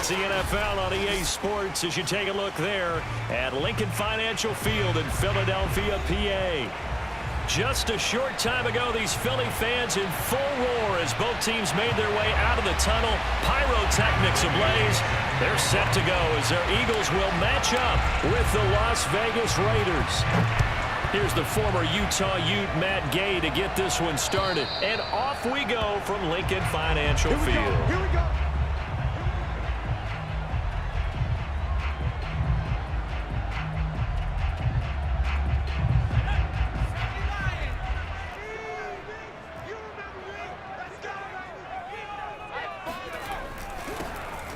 It's the NFL on EA Sports as you take a look there at Lincoln Financial Field in Philadelphia, PA. Just a short time ago, these Philly fans in full roar as both teams made their way out of the tunnel. Pyrotechnics ablaze. They're set to go as their Eagles will match up with the Las Vegas Raiders. Here's the former Utah Ute Matt Gay to get this one started. And off we go from Lincoln Financial Field. Here we go.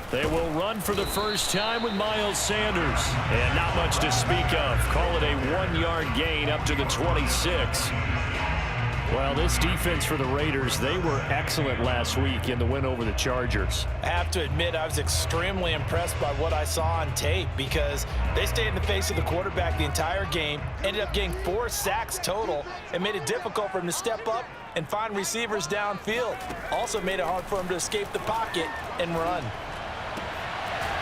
They will run for the first time with Miles Sanders. And not much to speak of. Call it a 1-yard gain up to the 26. Well, this defense for the Raiders, they were excellent last week in the win over the Chargers. I have to admit, I was extremely impressed by what I saw on tape because they stayed in the face of the quarterback the entire game, ended up getting 4 sacks total, and made it difficult for him to step up and find receivers downfield. Also made it hard for him to escape the pocket and run.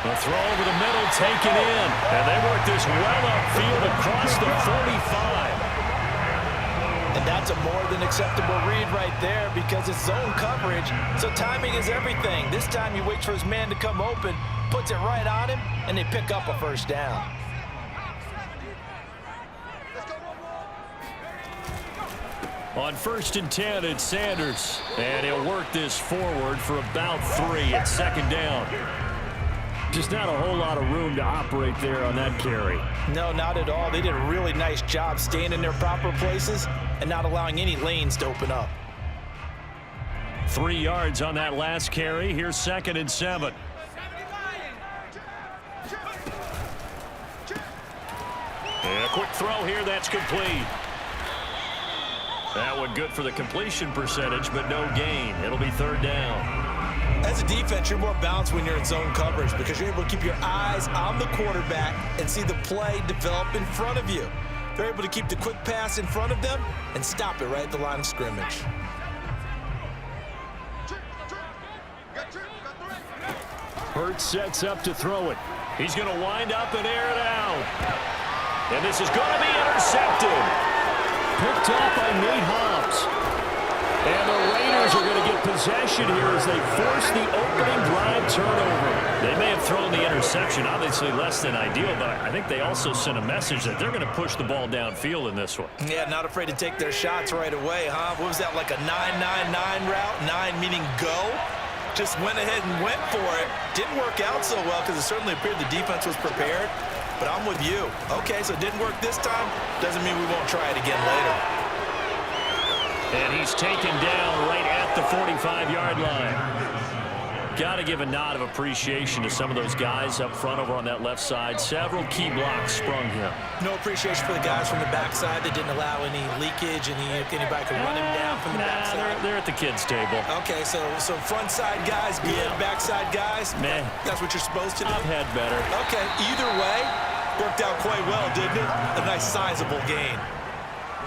The throw over the middle, taken in. And they work this well upfield across the 45. And that's a more than acceptable read right there because it's zone coverage, so timing is everything. This time he waits for his man to come open, puts it right on him, and they pick up a first down. On 1st and 10, it's Sanders. And he'll work this forward for about 3 at 2nd down. Just not a whole lot of room to operate there on that carry. No, not at all. They did a really nice job staying in their proper places and not allowing any lanes to open up. 3 yards on that last carry. Here's 2nd and 7. And a quick throw here. That's complete. That one good for the completion percentage, but no gain. It'll be 3rd down. As a defense, you're more balanced when you're in zone coverage because you're able to keep your eyes on the quarterback and see the play develop in front of you. They're able to keep the quick pass in front of them and stop it right at the line of scrimmage. Hurts sets up to throw it. He's going to wind up and air it out. And this is going to be intercepted. Picked off by Nate Hobbs. And the Raiders are going to get possession here as they force the opening drive turnover. They may have thrown the interception, obviously less than ideal, but I think they also sent a message that they're going to push the ball downfield in this one. Yeah, not afraid to take their shots right away, huh? What was that, like a 9-9-9 route? 9 meaning go? Just went ahead and went for it. Didn't work out so well because it certainly appeared the defense was prepared, but I'm with you. Okay, so it didn't work this time. Doesn't mean we won't try it again later. And he's taken down right at the 45-yard line. Got to give a nod of appreciation to some of those guys up front over on that left side. Several key blocks sprung here. No appreciation for the guys from the backside that didn't allow any leakage and anybody could run him down from the backside. They're at the kids' table. Okay, so front side guys good, backside guys, man, that's what you're supposed to do? I've had better. Okay, either way, worked out quite well, didn't it? A nice sizable gain.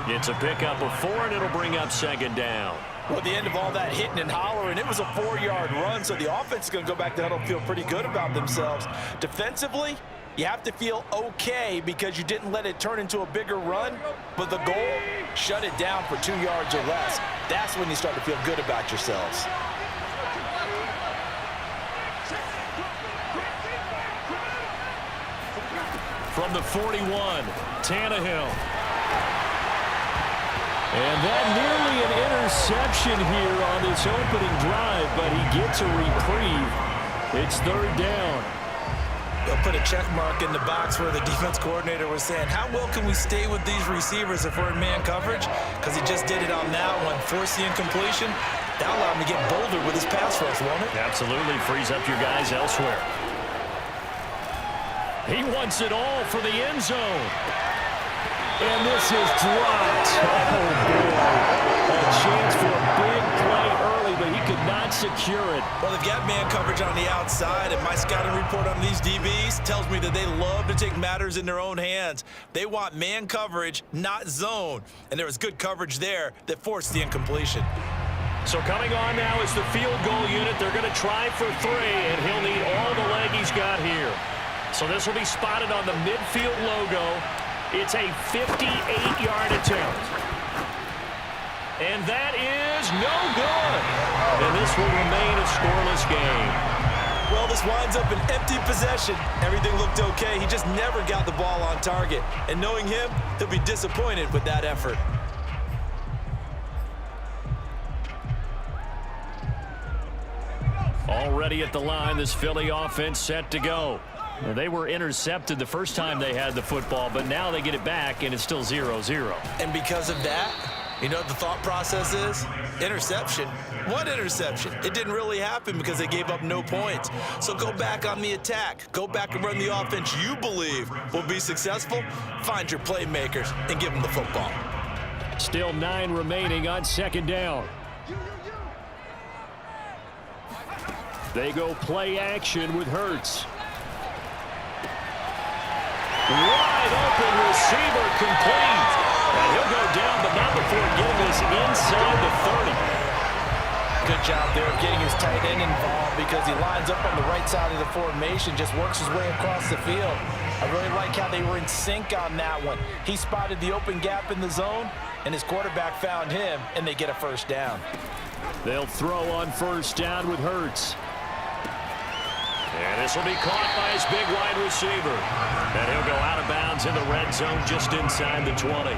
It's a pickup of 4, and it'll bring up 2nd down. Well, at the end of all that hitting and hollering, it was a 4-yard run, so the offense is going to go back to huddle and feel pretty good about themselves. Defensively, you have to feel okay because you didn't let it turn into a bigger run, but the goal, shut it down for 2 yards or less. That's when you start to feel good about yourselves. From the 41, Tannehill. And that nearly an interception here on this opening drive, but he gets a reprieve. It's 3rd down. They'll put a check mark in the box where the defense coordinator was saying, how well can we stay with these receivers if we're in man coverage? Because he just did it on that one, forced the incompletion. That'll allow him to get bolder with his pass rush, won't it? Absolutely, frees up your guys elsewhere. He wants it all for the end zone. And this is dropped. Oh, boy. A chance for a big play early, but he could not secure it. Well, they've got man coverage on the outside, and my scouting report on these DBs tells me that they love to take matters in their own hands. They want man coverage, not zone. And there was good coverage there that forced the incompletion. So coming on now is the field goal unit. They're going to try for 3, and he'll need all the leg he's got here. So this will be spotted on the midfield logo. It's a 58-yard attempt. And that is no good. And this will remain a scoreless game. Well, this winds up an empty possession. Everything looked okay. He just never got the ball on target. And knowing him, he'll be disappointed with that effort. Already at the line, this Philly offense set to go. Well, they were intercepted the first time they had the football, but now they get it back, and it's still 0-0. And because of that, you know what the thought process is? Interception. What interception? It didn't really happen because they gave up no points. So go back on the attack. Go back and run the offense you believe will be successful. Find your playmakers and give them the football. Still 9 remaining on second down. They go play action with Hurts. Wide open receiver complete. And he'll go down, but not before getting this inside the 30. Good job there of getting his tight end involved because he lines up on the right side of the formation, just works his way across the field. I really like how they were in sync on that one. He spotted the open gap in the zone, and his quarterback found him, and they get a first down. They'll throw on first down with Hurts. And this will be caught by his big wide receiver. And he'll go out of bounds in the red zone just inside the 20.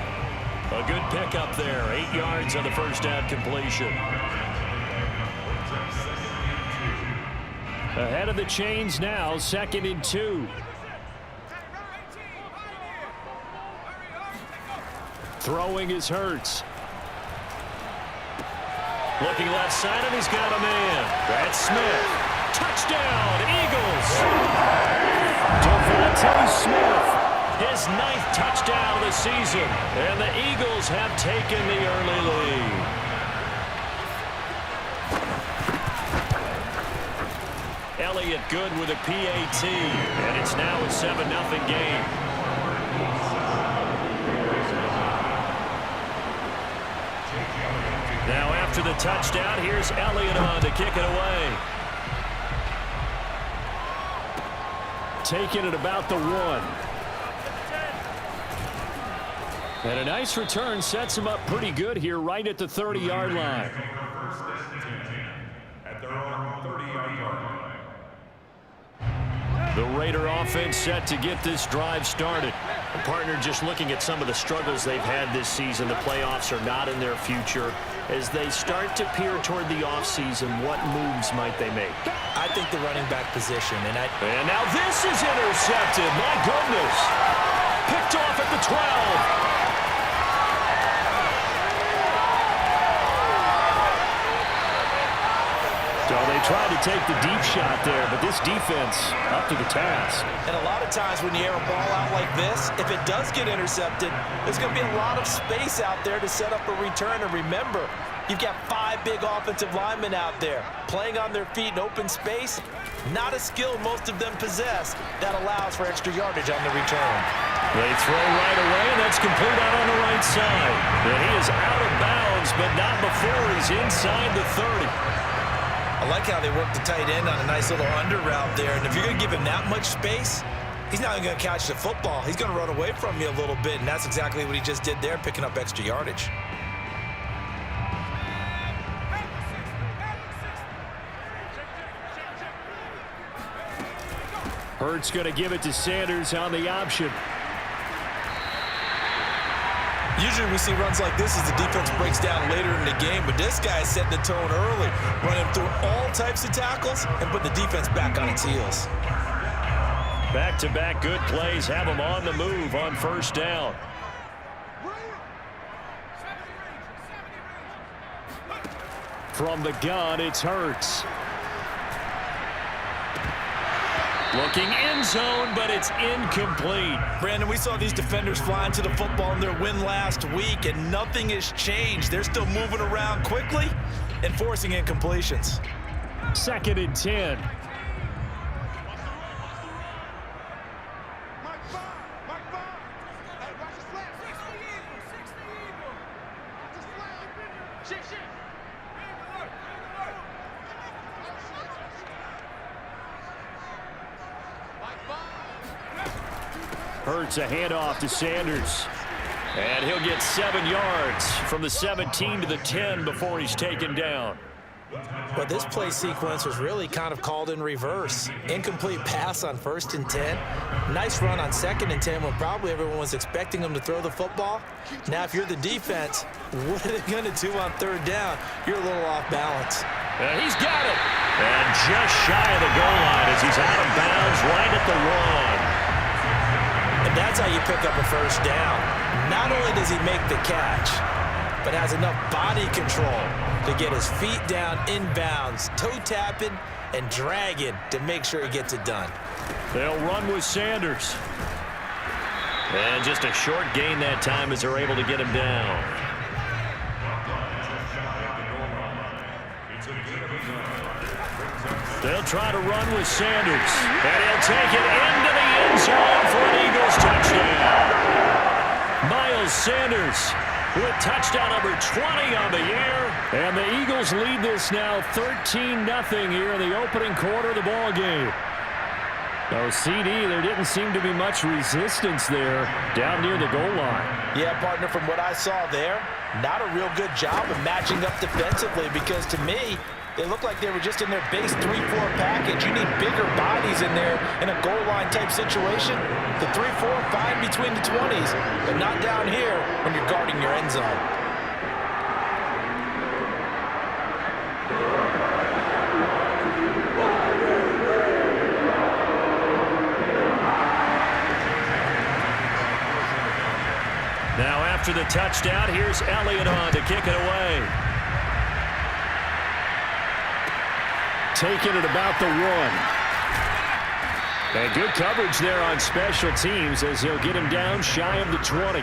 A good pickup there. 8 yards on the first down completion. Ahead of the chains now, 2nd and 2. Throwing is Hurts. Looking left side, and he's got a man. That's Smith. Touchdown, Eagles. Devontae Smith, his 9th touchdown of the season. And the Eagles have taken the early lead. Elliott good with a PAT. And it's now a 7-0 game. Now after the touchdown, here's Elliott on to kick it away. Taking it about the 1. And a nice return sets him up pretty good here right at the 30-yard line. At their own 30-yard line. The Raider offense set to get this drive started. A partner just looking at some of the struggles they've had this season. The playoffs are not in their future. As they start to peer toward the offseason, what moves might they make? I think the running back position. And now this is intercepted. My goodness. Picked off at the 12. So they tried to take the deep shot there, but this defense up to the task. And a lot of times when you air a ball out like this, if it does get intercepted, there's going to be a lot of space out there to set up a return. And remember, you've got 5 big offensive linemen out there playing on their feet in open space. Not a skill most of them possess that allows for extra yardage on the return. They throw right away, and that's complete out on the right side. And he is out of bounds, but not before he's inside the 30. I like how they work the tight end on a nice little under route there. And if you're going to give him that much space, he's not even going to catch the football. He's going to run away from you a little bit, and that's exactly what he just did there, picking up extra yardage. Hurts going to give it to Sanders on the option. Usually we see runs like this as the defense breaks down later in the game, but this guy is setting the tone early, running through all types of tackles and put the defense back on its heels. Back-to-back good plays have them on the move on first down. From the gun, it's Hurts. Looking end zone, but it's incomplete. Brandon, we saw these defenders flying to the football in their win last week, and nothing has changed. They're still moving around quickly and forcing incompletions. 2nd and 10. Hurts a handoff to Sanders. And he'll get 7 yards from the 17 to the 10 before he's taken down. But this play sequence was really kind of called in reverse. Incomplete pass on 1st and 10. Nice run on 2nd and 10 when probably everyone was expecting him to throw the football. Now, if you're the defense, what are they going to do on 3rd down? You're a little off balance. And he's got it. And just shy of the goal line as he's out of bounds right at the 1. And that's how you pick up a 1st down. Not only does he make the catch, but has enough body control to get his feet down inbounds, toe tapping and dragging to make sure he gets it done. They'll run with Sanders. And just a short gain that time as they're able to get him down. They'll try to run with Sanders. And he'll take it into the end zone for an Eagles touchdown. Miles Sanders with touchdown number 20 on the year. And the Eagles lead this now 13-0 here in the opening quarter of the ball game. No CD, there didn't seem to be much resistance there down near the goal line. Yeah, partner, from what I saw there, not a real good job of matching up defensively because to me, they look like they were just in their base 3-4 package. You need bigger bodies in there in a goal line type situation. The 3-4 fine between the 20s, but not down here when you're guarding your end zone. Now after the touchdown, here's Elliott on to kick it away. Taking it about the 1. And good coverage there on special teams as he'll get him down shy of the 20.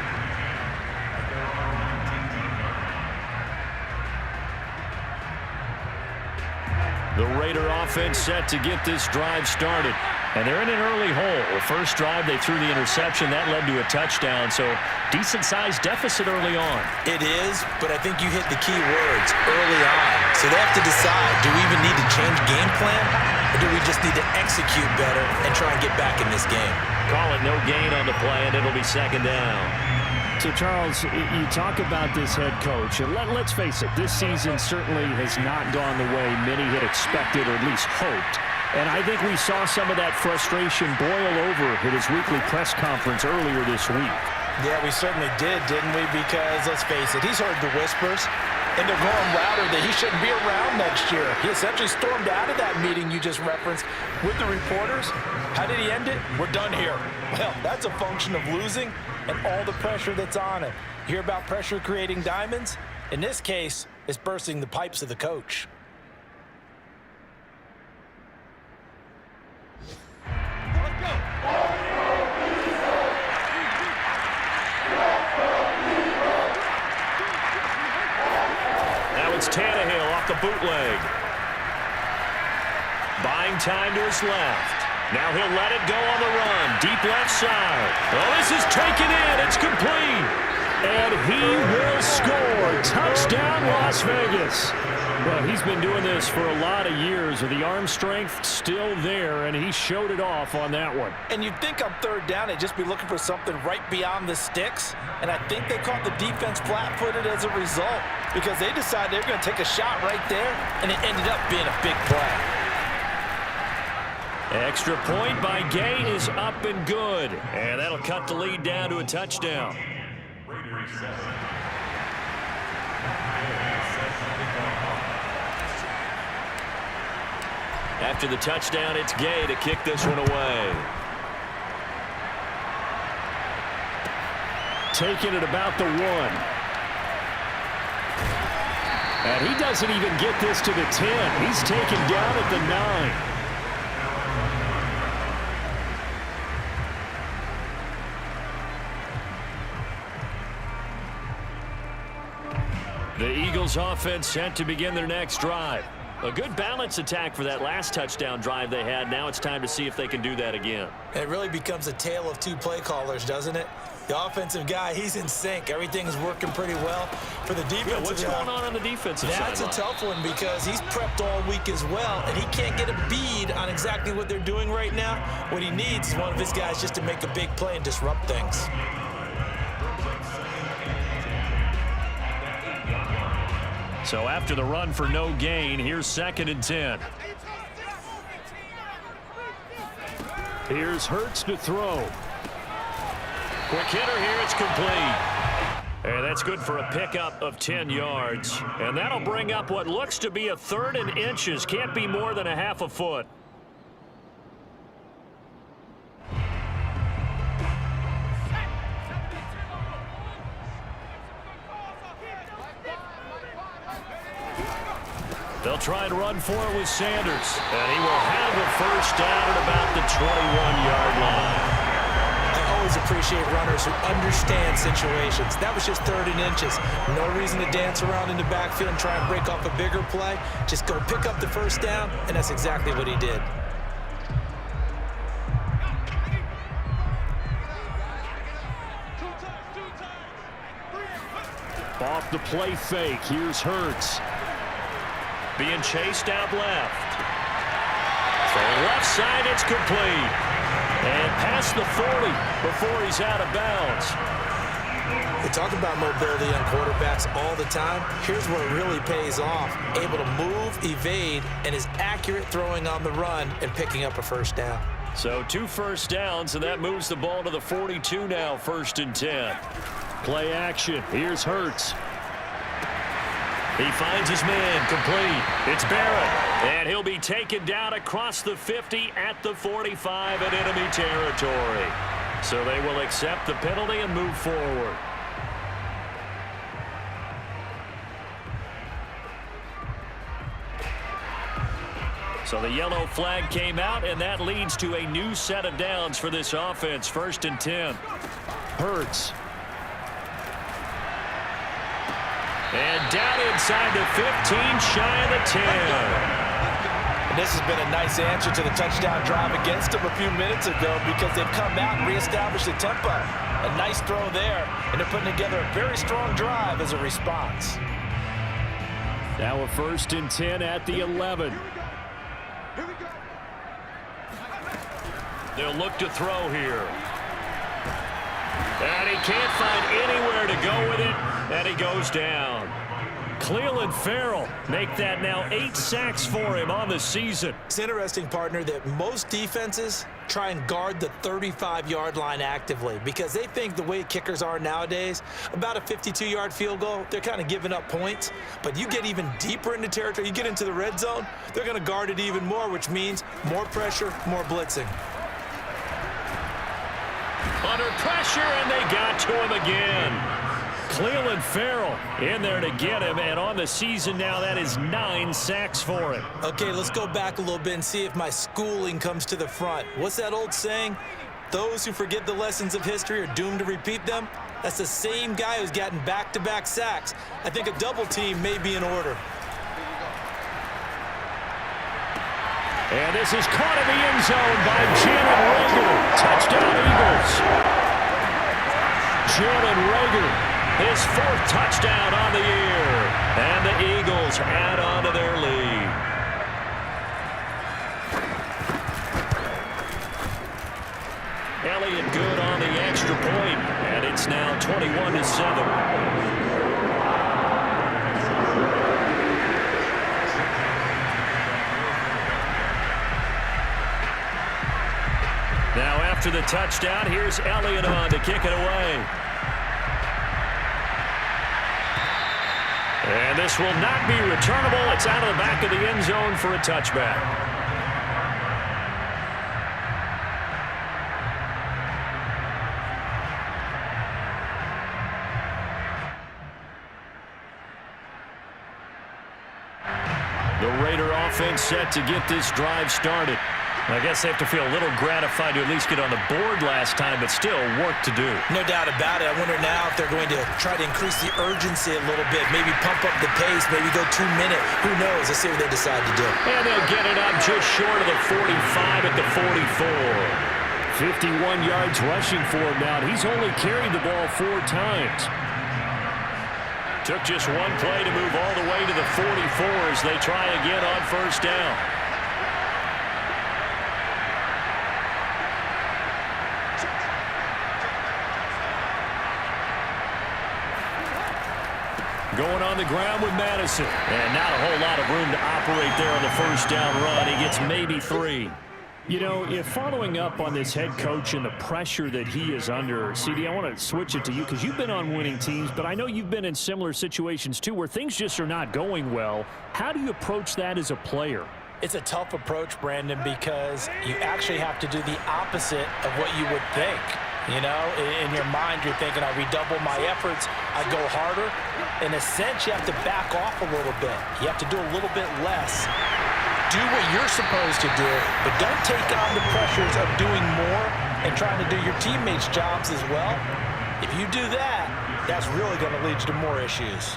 The Raider offense set to get this drive started. And they're in an early hole. The first drive, they threw the interception. That led to a touchdown, so decent-sized deficit early on. It is, but I think you hit the key words early on. So they have to decide, do we even need to change game plan, or do we just need to execute better and try and get back in this game? Call it no gain on the play, and it'll be 2nd down. So, Charles, you talk about this head coach, and let's face it, this season certainly has not gone the way many had expected or at least hoped. And I think we saw some of that frustration boil over at his weekly press conference earlier this week. Yeah, we certainly did, didn't we? Because, let's face it, he's heard the whispers, and they're going louder that he shouldn't be around next year. He essentially stormed out of that meeting you just referenced with the reporters. How did he end it? We're done here. Well, that's a function of losing and all the pressure that's on him. You hear about pressure creating diamonds? In this case, it's bursting the pipes of the coach. It's Tannehill off the bootleg. Buying time to his left. Now he'll let it go on the run. Deep left side. Oh, this is taken in. It's complete. And he will score. Touchdown, Las Vegas. Well, he's been doing this for a lot of years with the arm strength still there, and he showed it off on that one. And you'd think on 3rd down, they'd just be looking for something right beyond the sticks. And I think they caught the defense flat-footed as a result because they decided they were going to take a shot right there, and it ended up being a big play. Extra point by Gay is up and good. And that'll cut the lead down to a touchdown. After the touchdown, it's Gay to kick this one away. Taking it about the 1. And he doesn't even get this to the 10. He's taken down at the 9. The Eagles offense set to begin their next drive. A good balance attack for that last touchdown drive they had. Now it's time to see if they can do that again. It really becomes a tale of 2 play callers, doesn't it? The offensive guy, he's in sync. Everything's working pretty well. For the defensive yeah, what's going on the defensive side? That's a tough one because he's prepped all week as well, and he can't get a bead on exactly what they're doing right now. What he needs is one of his guys just to make a big play and disrupt things. So after the run for no gain, here's 2nd and 10. Here's Hurts to throw. Quick hitter here, it's complete. And that's good for a pickup of 10 yards. And that'll bring up what looks to be a 3rd and inches. Can't be more than a half a foot. They'll try and run for it with Sanders. And he will have a first down at about the 21-yard line. I always appreciate runners who understand situations. That was just 3rd and inches. No reason to dance around in the backfield and try and break off a bigger play. Just go pick up the first down, and that's exactly what he did. Off the play fake, here's Hurts. Being chased out left. So left side, it's complete. And past the 40 before he's out of bounds. We talk about mobility on quarterbacks all the time. Here's where it really pays off. Able to move, evade, and is accurate throwing on the run and picking up a first down. So 2 first downs, and that moves the ball to the 42 now, 1st and 10. Play action. Here's Hurts. He finds his man, complete. It's Barrett, and he'll be taken down across the 50 at the 45 in enemy territory. So they will accept the penalty and move forward. So the yellow flag came out, and that leads to a new set of downs for this offense, 1st and 10. Hurts. And down inside the 15, shy of the 10. And this has been a nice answer to the touchdown drive against them a few minutes ago because they've come out and reestablished the tempo. A nice throw there, and they're putting together a very strong drive as a response. Now a 1st and 10 at the 11. They'll look to throw here. And he can't find anywhere to go with it, and he goes down. Cleveland Farrell make that now 8 sacks for him on the season. It's interesting, partner, that most defenses try and guard the 35-yard line actively because they think the way kickers are nowadays, about a 52-yard field goal, they're kind of giving up points. But you get even deeper into territory, you get into the red zone, they're going to guard it even more, which means more pressure, more blitzing. Under pressure, and they got to him again. Cleveland Farrell in there to get him, and on the season now, that is 9 sacks for him. Okay, let's go back a little bit and see if my schooling comes to the front. What's that old saying? Those who forget the lessons of history are doomed to repeat them. That's the same guy who's gotten back-to-back sacks. I think a double team may be in order. And this is caught in the end zone by Jalen Reagor. Touchdown, Eagles. Jalen Reagor, his 4th touchdown on the year. And the Eagles add on to their lead. Elliott good on the extra point, and it's now 21-7. Now after the touchdown, here's Elliott on to kick it away. And this will not be returnable. It's out of the back of the end zone for a touchback. The Raider offense set to get this drive started. I guess they have to feel a little gratified to at least get on the board last time, but still work to do. No doubt about it. I wonder now if they're going to try to increase the urgency a little bit, maybe pump up the pace, maybe go 2 minute. Who knows? Let's see what they decide to do. And they'll get it up just short of the 45 at the 44. 51 yards rushing for him now. He's only carried the ball 4 times. Took just one play to move all the way to the 44 as they try again on first down. Going on the ground with Madison. And not a whole lot of room to operate there on the first down run. He gets maybe 3. You know, if following up on this head coach and the pressure that he is under, CD, I want to switch it to you because you've been on winning teams, but I know you've been in similar situations too where things just are not going well. How do you approach that as a player? It's a tough approach, Brandon, because you actually have to do the opposite of what you would think. You know, in your mind, you're thinking, I redouble my efforts, I go harder. In a sense, you have to back off a little bit. You have to do a little bit less. Do what you're supposed to do, but don't take on the pressures of doing more and trying to do your teammates' jobs as well. If you do that, that's really going to lead you to more issues.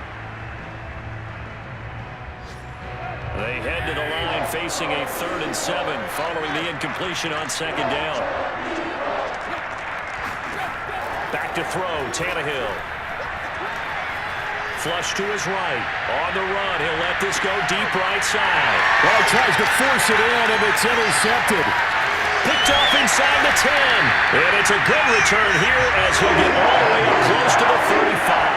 They head to the line facing a 3rd and 7 following the incompletion on 2nd down. Back to throw, Tannehill. Flush to his right. On the run, he'll let this go deep right side. Well, he tries to force it in, and it's intercepted. Picked off inside the 10. And it's a good return here as he'll get all the way up close to the 35.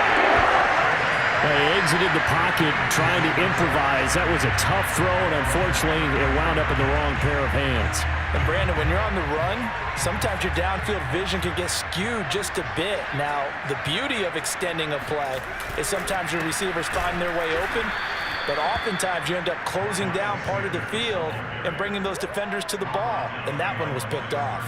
He exited the pocket trying to improvise. That was a tough throw, and unfortunately, it wound up in the wrong pair of hands. And Brandon, when you're on the run, sometimes your downfield vision can get skewed just a bit. Now, the beauty of extending a play is sometimes your receivers find their way open, but oftentimes you end up closing down part of the field and bringing those defenders to the ball, and that one was picked off.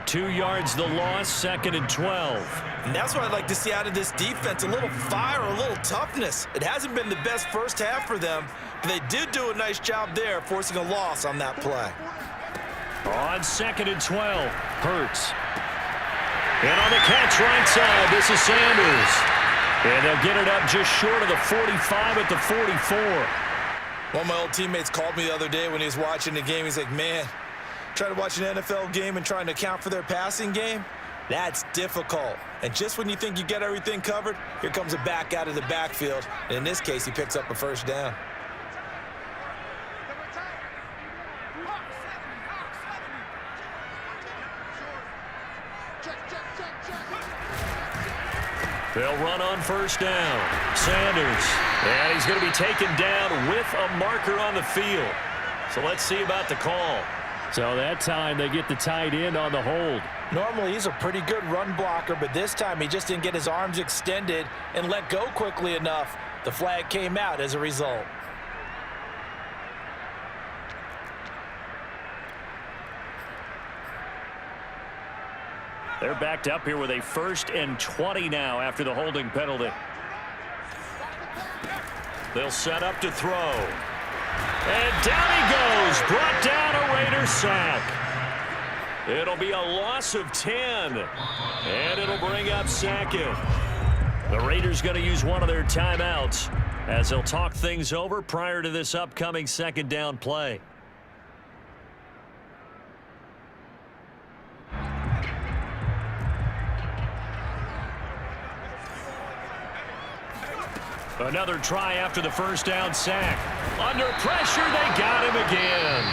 2 yards the loss, 2nd and 12. And that's what I'd like to see out of this defense, a little fire, a little toughness. It hasn't been the best first half for them, but they did do a nice job there forcing a loss on that play. On 2nd and 12, Hurts. And on the catch right side, this is Sanders. And they'll get it up just short of the 45 at the 44. One of my old teammates called me the other day when he was watching the game. He's like, man, trying to watch an NFL game and trying to account for their passing game, that's difficult. And just when you think you get everything covered, here comes a back out of the backfield. And in this case, he picks up a first down. They'll run on first down. Sanders. And he's going to be taken down with a marker on the field. So let's see about the call. So that time they get the tight end on the hold. Normally he's a pretty good run blocker, but this time he just didn't get his arms extended and let go quickly enough. The flag came out as a result. They're backed up here with a 1st and 20 now after the holding penalty. They'll set up to throw. And down he goes. Brought down a Raider sack. It'll be a loss of 10. And it'll bring up 2nd. The Raiders going to use one of their timeouts as they'll talk things over prior to this upcoming 2nd down play. Another try after the first down sack. Under pressure, they got him again.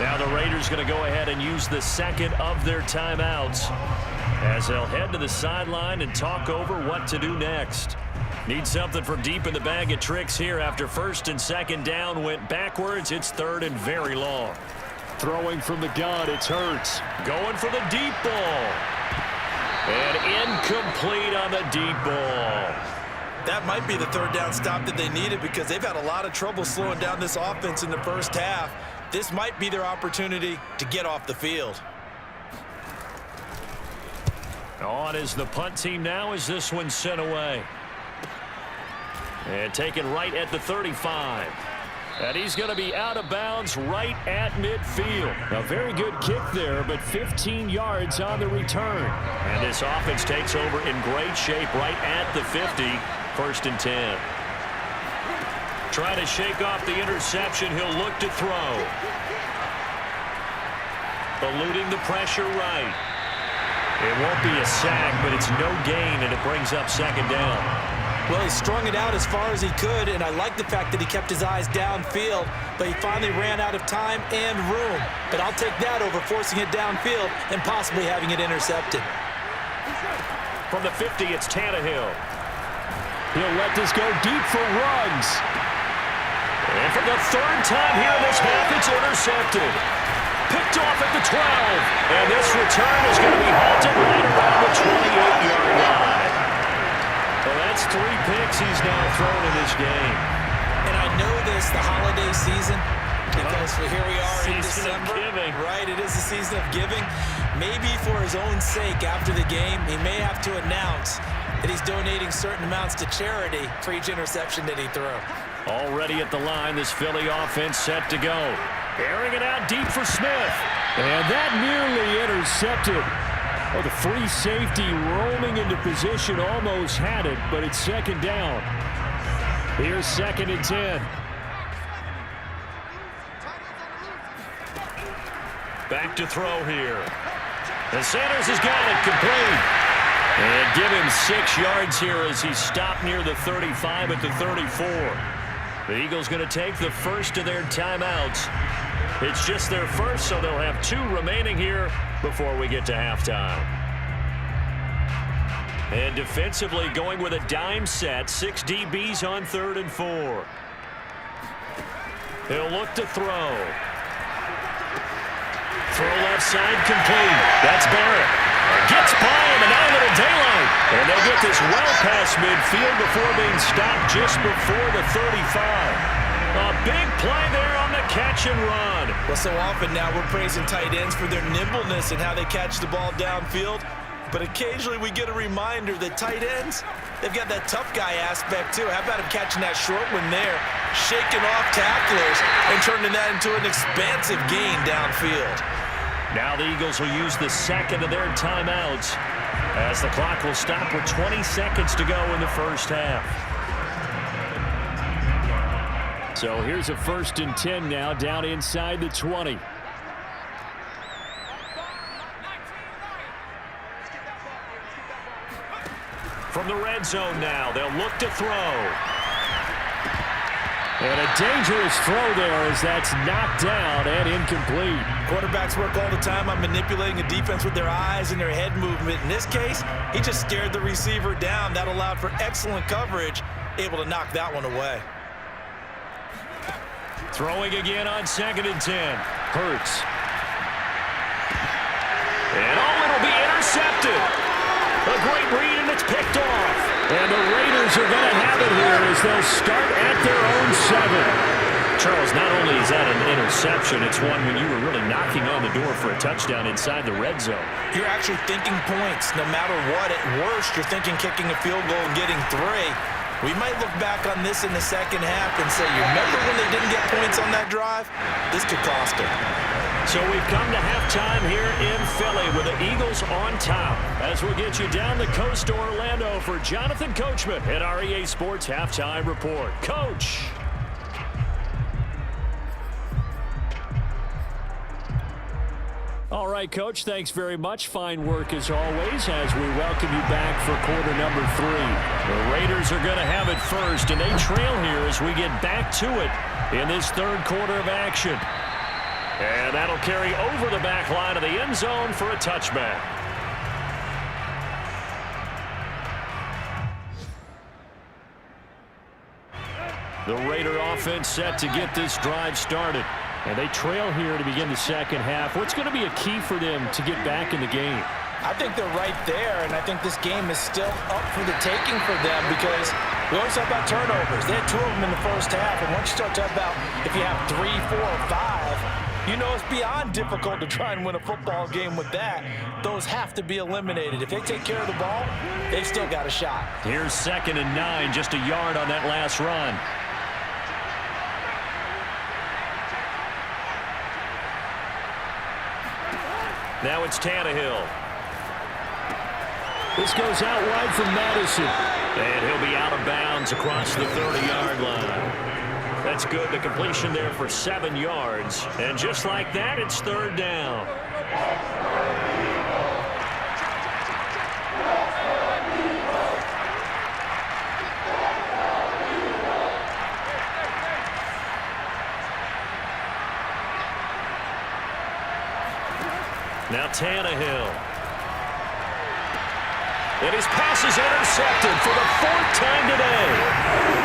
Now the Raiders going to go ahead and use the 2nd of their timeouts as they'll head to the sideline and talk over what to do next. Need something from deep in the bag of tricks here after 1st and 2nd down went backwards. It's 3rd and very long. Throwing from the gun, it's Hurts. Going for the deep ball. And incomplete on the deep ball. That might be the 3rd down stop that they needed because they've had a lot of trouble slowing down this offense in the first half. This might be their opportunity to get off the field. On is the punt team now as this one's sent away. And taken right at the 35. And he's going to be out of bounds right at midfield. A very good kick there, but 15 yards on the return. And this offense takes over in great shape right at the 50. 1st and 10. Trying to shake off the interception. He'll look to throw. eluding the pressure right. It won't be a sack, but it's no gain, and it brings up second down. Well, he strung it out as far as he could, and I like the fact that he kept his eyes downfield, but he finally ran out of time and room. But I'll take that over forcing it downfield and possibly having it intercepted. From the 50, it's Tannehill. He'll let this go deep for Ruggs. And for the third time here in this half, it's intercepted. Picked off at the 12. And this return is going to be halted right around the 28-yard line. Well, that's 3 picks he's now thrown in this game. And I know this, the holiday season, because here we are in Season of December. giving. Right, it is the season of giving. Maybe for his own sake after the game, he may have to announce that he's donating certain amounts to charity for each interception that he threw. Already at the line, this Philly offense set to go. Airing it out deep for Smith. And that nearly intercepted. Oh, the free safety rolling into position almost had it, but it's second down. Here's 2nd and 10. Back to throw here. And Sanders has got it complete. And give him 6 yards here as he stopped near the 35 at the 34. The Eagles going to take the first of their timeouts. It's just their first, so they'll have 2 remaining here before we get to halftime. And defensively going with a dime set, 6 DBs on 3rd and 4. He'll look to throw. Throw left side complete. That's Barrett. Gets by him, and now a little daylight. And they'll get this well past midfield before being stopped just before the 35. A big play there on the catch and run. Well, so often now we're praising tight ends for their nimbleness and how they catch the ball downfield. But occasionally we get a reminder that tight ends, they've got that tough guy aspect too. How about him catching that short one there, shaking off tacklers, and turning that into an expansive gain downfield. Now the Eagles will use the second of their timeouts as the clock will stop with 20 seconds to go in the first half. So here's a 1st and 10 now, down inside the 20. From the red zone now, they'll look to throw. And a dangerous throw there as that's knocked down and incomplete. Quarterbacks work all the time on manipulating a defense with their eyes and their head movement. In this case, he just stared the receiver down. That allowed for excellent coverage, able to knock that one away. Throwing again on 2nd and 10. Hurts. And it'll be intercepted. A great read, and it's picked off. And the Raiders are going to have it here as they'll start at their own 7. Charles, not only is that an interception, it's one when you were really knocking on the door for a touchdown inside the red zone. You're actually thinking points. No matter what, at worst, you're thinking kicking a field goal and getting 3. We might look back on this in the second half and say, you remember when they didn't get points on that drive? This could cost them. So we've come to halftime here in Philly with the Eagles on top. As we'll get you down the coast to Orlando for Jonathan Coachman at our EA Sports Halftime Report. Coach. All right, Coach, thanks very much. Fine work as always as we welcome you back for quarter number 3. The Raiders are going to have it first, and they trail here as we get back to it in this 3rd quarter of action. And that'll carry over the back line of the end zone for a touchback. The Raider offense set to get this drive started. And they trail here to begin the second half. What's going to be a key for them to get back in the game? I think they're right there, and I think this game is still up for the taking for them because we always talk about turnovers. They had 2 of them in the first half, and once you start talking about if you have 3, 4, or 5, you know it's beyond difficult to try and win a football game with that. Those have to be eliminated. If they take care of the ball, they've still got a shot. Here's 2nd and 9, just a yard on that last run. Now it's Tannehill. This goes out wide from Madison. And he'll be out of bounds across the 30-yard line. That's good. The completion there for 7 yards. And just like that, it's 3rd down. Now Tannehill. And his pass is intercepted for the 4th time today.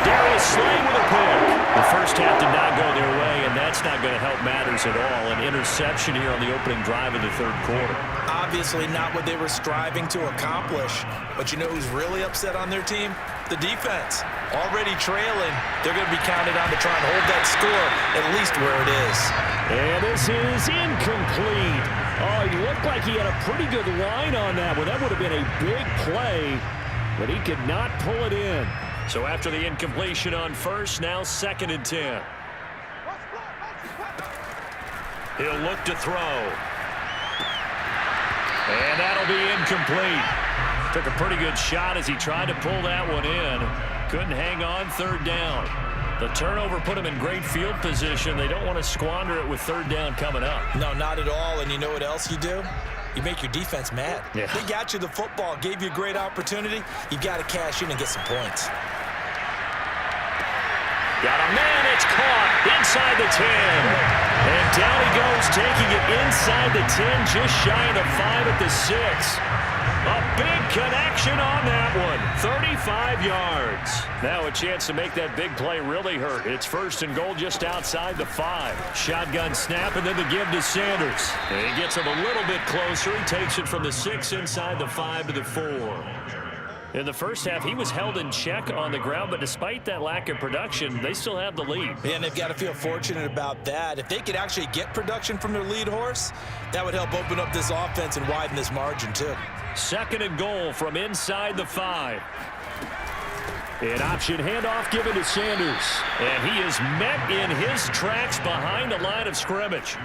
Darius Slay with a pick. The first half did not go their way, and that's not going to help matters at all. An interception here on the opening drive of the 3rd quarter. Obviously not what they were striving to accomplish. But you know who's really upset on their team? The defense. Already trailing, they're going to be counted on to try and hold that score at least where it is. And this is incomplete. Oh, he looked like he had a pretty good line on that one. That would have been a big play, but he could not pull it in. So after the incompletion on first, now 2nd and 10. He'll look to throw. And that'll be incomplete. Took a pretty good shot as he tried to pull that one in. Couldn't hang on 3rd down. The turnover put him in great field position. They don't want to squander it with 3rd down coming up. No, not at all. And you know what else you do? You make your defense mad. Yeah. They got you the football, gave you a great opportunity. You've got to cash in and get some points. Got a man, it's caught inside the 10. And down he goes, taking it inside the 10, just shy of the 5 at the 6. A big connection on that one. 35 yards. Now a chance to make that big play really hurt. It's 1st and goal just outside the 5. Shotgun snap and then the give to Sanders. And he gets him a little bit closer. He takes it from the 6 inside the 5 to the 4. In the first half, he was held in check on the ground, but despite that lack of production, they still have the lead. And they've got to feel fortunate about that. If they could actually get production from their lead horse, that would help open up this offense and widen this margin too. 2nd and goal from inside the 5. An option handoff given to Sanders. And he is met in his tracks behind the line of scrimmage.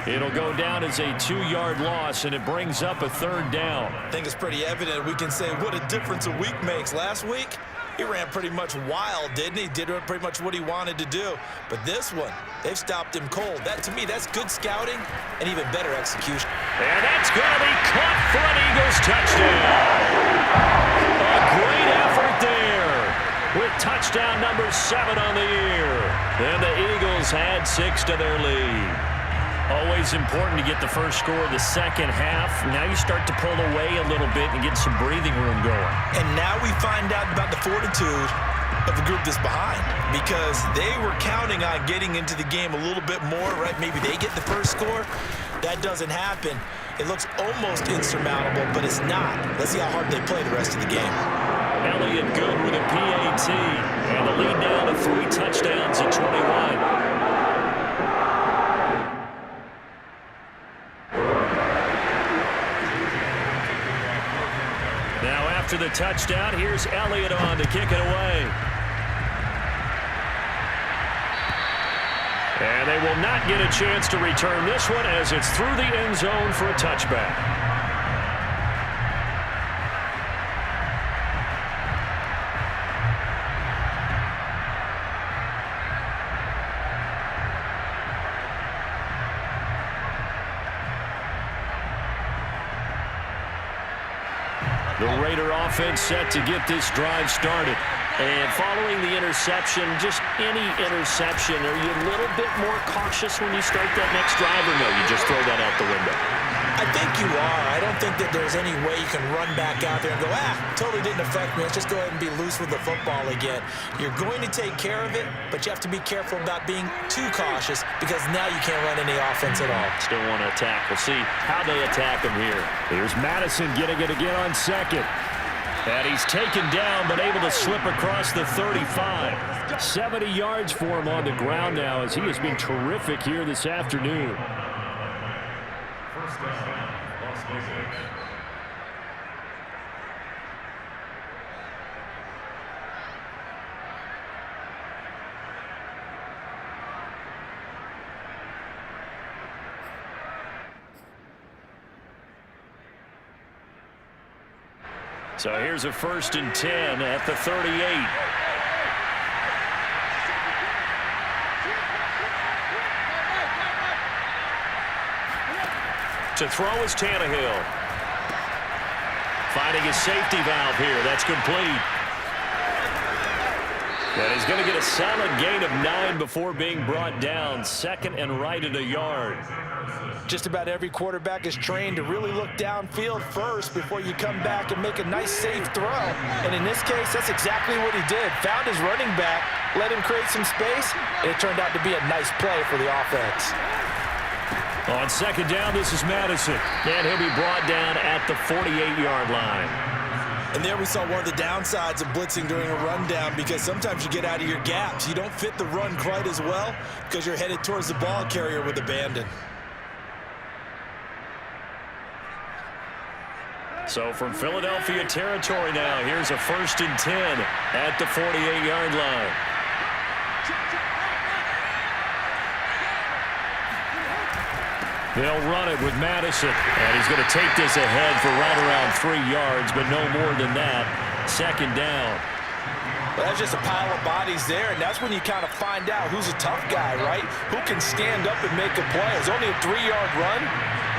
It'll go down as a 2-yard loss, and it brings up a 3rd down. I think it's pretty evident. We can say what a difference a week makes. Last week, he ran pretty much wild, didn't he? Did pretty much what he wanted to do. But this one, they've stopped him cold. That, to me, that's good scouting and even better execution. And that's going to be caught for an Eagles touchdown. A great effort there with touchdown number 7 on the year. And the Eagles had 6 to their lead. Always important to get the first score of the second half. Now you start to pull away a little bit and get some breathing room going. And now we find out about the fortitude of the group that's behind, because they were counting on getting into the game a little bit more, right? Maybe they get the first score. That doesn't happen. It looks almost insurmountable, but it's not. Let's see how hard they play the rest of the game. Elliott good with a PAT. And the lead now to 3 touchdowns at 21. Now after the touchdown, here's Elliott on to kick it away. And they will not get a chance to return this one as it's through the end zone for a touchback. The Raider offense set to get this drive started. And following the interception, just any interception, are you a little bit more cautious when you start that next drive, or no, you just throw that out the window? I think you are. I don't think that there's any way you can run back out there and go, totally didn't affect me. Let's just go ahead and be loose with the football again. You're going to take care of it, but you have to be careful about being too cautious, because now you can't run any offense at all. Still want to attack. We'll see how they attack him here. Here's Madison getting it again on 2nd. And he's taken down, but able to slip across the 35. 70 yards for him on the ground now, as he has been terrific here this afternoon. First down, Las Vegas. So here's a 1st and 10 at the 38. To throw is Tannehill. Finding his safety valve here. That's complete. And he's going to get a solid gain of 9 before being brought down. 2nd and right at a yard. Just about every quarterback is trained to really look downfield first before you come back and make a nice, safe throw. And in this case, that's exactly what he did. Found his running back, let him create some space, and it turned out to be a nice play for the offense. On 2nd down, this is Madison. And he'll be brought down at the 48-yard line. And there we saw one of the downsides of blitzing during a rundown, because sometimes you get out of your gaps. You don't fit the run quite as well because you're headed towards the ball carrier with abandon. So from Philadelphia territory now, here's a 1st and 10 at the 48-yard line. They'll run it with Madison, and he's going to take this ahead for right around 3 yards, but no more than that. 2nd down. Well, that's just a pile of bodies there, and that's when you kind of find out who's a tough guy, right? Who can stand up and make a play. It's only a 3-yard run,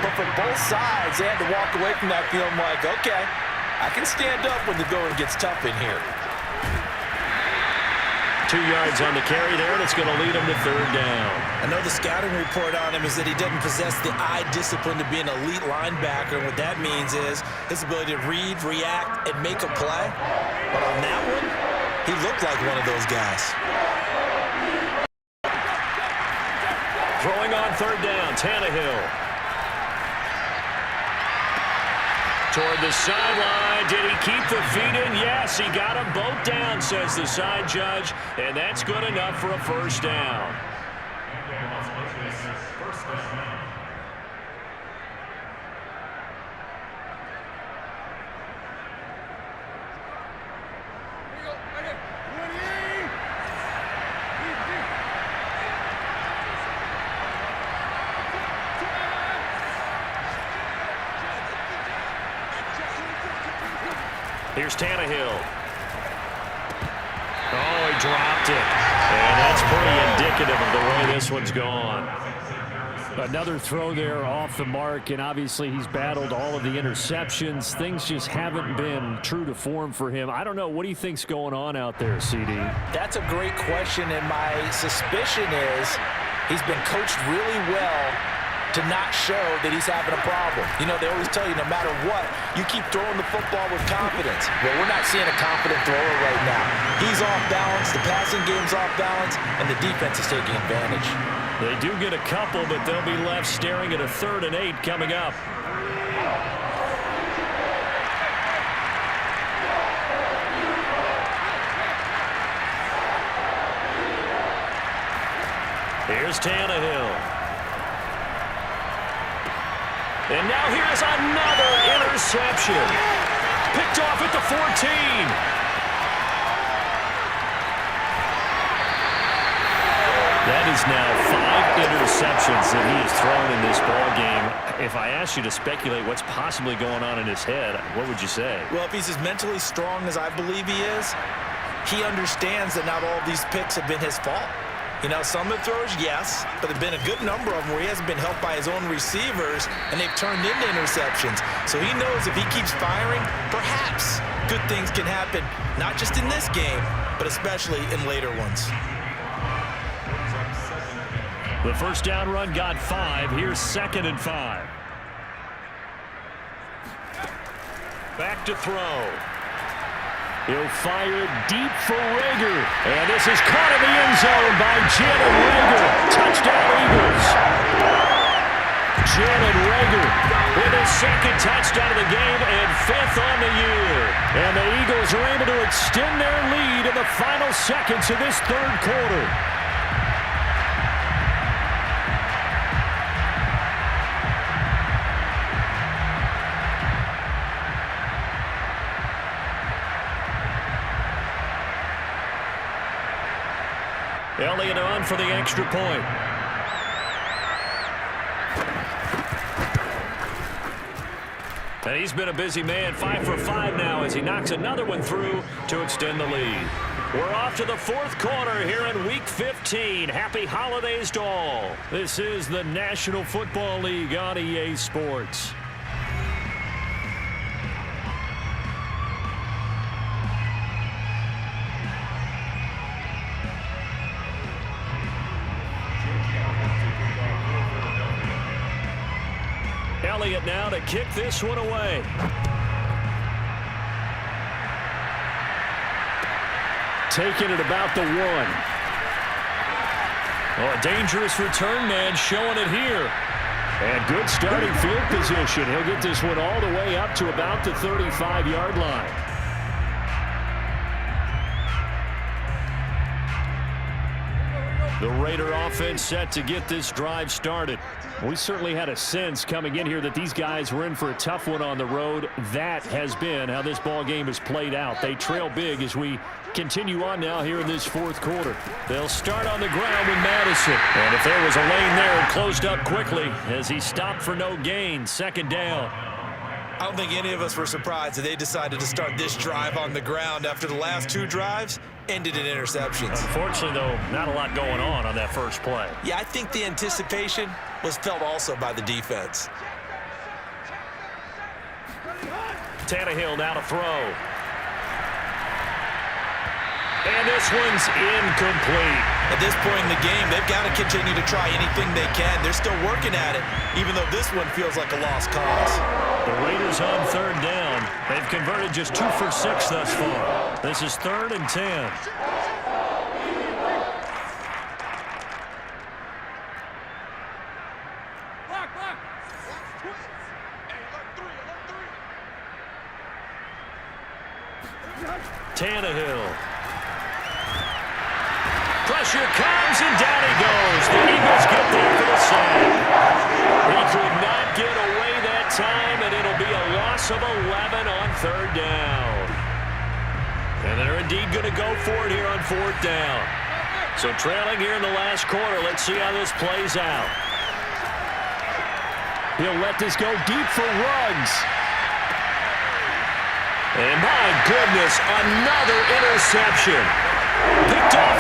but for both sides, they had to walk away from that feeling like, okay, I can stand up when the going gets tough in here. 2 yards on the carry there, and it's going to lead him to 3rd down. I know the scouting report on him is that he doesn't possess the eye discipline to be an elite linebacker, and what that means is his ability to read, react, and make a play. But on that one, he looked like one of those guys. Throwing on 3rd down, Tannehill. Toward the sideline. Did he keep the feet in? Yes, he got them both down, says the side judge, and that's good enough for a 1st down. Here's Tannehill. Oh, he dropped it. And that's pretty indicative of the way this one's gone. Another throw there off the mark, and obviously he's battled all of the interceptions. Things just haven't been true to form for him. I don't know. What do you think's going on out there, CD? That's a great question, and my suspicion is he's been coached really well to not show that he's having a problem. You know, they always tell you no matter what, you keep throwing the football with confidence. Well, we're not seeing a confident thrower right now. He's off balance, the passing game's off balance, and the defense is taking advantage. They do get a couple, but they'll be left staring at a 3rd and 8 coming up. Here's Tannehill. And now here's another interception. Picked off at the 14. That is now 5 interceptions that he has thrown in this ball game. If I asked you to speculate what's possibly going on in his head, what would you say? Well, if he's as mentally strong as I believe he is, he understands that not all of these picks have been his fault. You know, some of the throws, yes, but there have been a good number of them where he hasn't been helped by his own receivers, and they've turned into interceptions. So he knows if he keeps firing, perhaps good things can happen, not just in this game, but especially in later ones. The 1st down run got 5. Here's 2nd and 5. Back to throw. He'll fire it deep for Rager. And this is caught in the end zone by Janet Rager. Touchdown, Eagles. Janet Rager with his 2nd touchdown of the game and 5th on the year. And the Eagles are able to extend their lead in the final seconds of this 3rd quarter. Elliott on for the extra point. And he's been a busy man. 5 for 5 now as he knocks another one through to extend the lead. We're off to the fourth quarter here in Week 15. Happy holidays to all. This is the National Football League on EA Sports. Elliott now to kick this one away. Taking it about the 1. Oh, a dangerous return man showing it here. And good starting field position. He'll get this one all the way up to about the 35-yard line. The Raider offense set to get this drive started. We certainly had a sense coming in here that these guys were in for a tough one on the road. That has been how this ball game has played out. They trail big as we continue on now here in this fourth quarter. They'll start on the ground with Madison. And if there was a lane there, it closed up quickly as he stopped for no gain. Second down. I don't think any of us were surprised that they decided to start this drive on the ground after the last 2 drives ended in interceptions. Unfortunately, though, not a lot going on that first play. Yeah, I think the anticipation was felt also by the defense. Tannehill now to throw. And this one's incomplete. At this point in the game, they've got to continue to try anything they can. They're still working at it, even though this one feels like a lost cause. The Raiders on third down. They've converted just 2 for 6 thus far. This is 3rd and 10. Tannehill. Pressure comes, and down he goes. The Eagles get there for the sack. He could not get away that time, and it'll be a loss of 11 on third down. And they're indeed going to go for it here on 4th down. So trailing here in the last quarter. Let's see how this plays out. He'll let this go deep for Ruggs. And my goodness, another interception. Picked off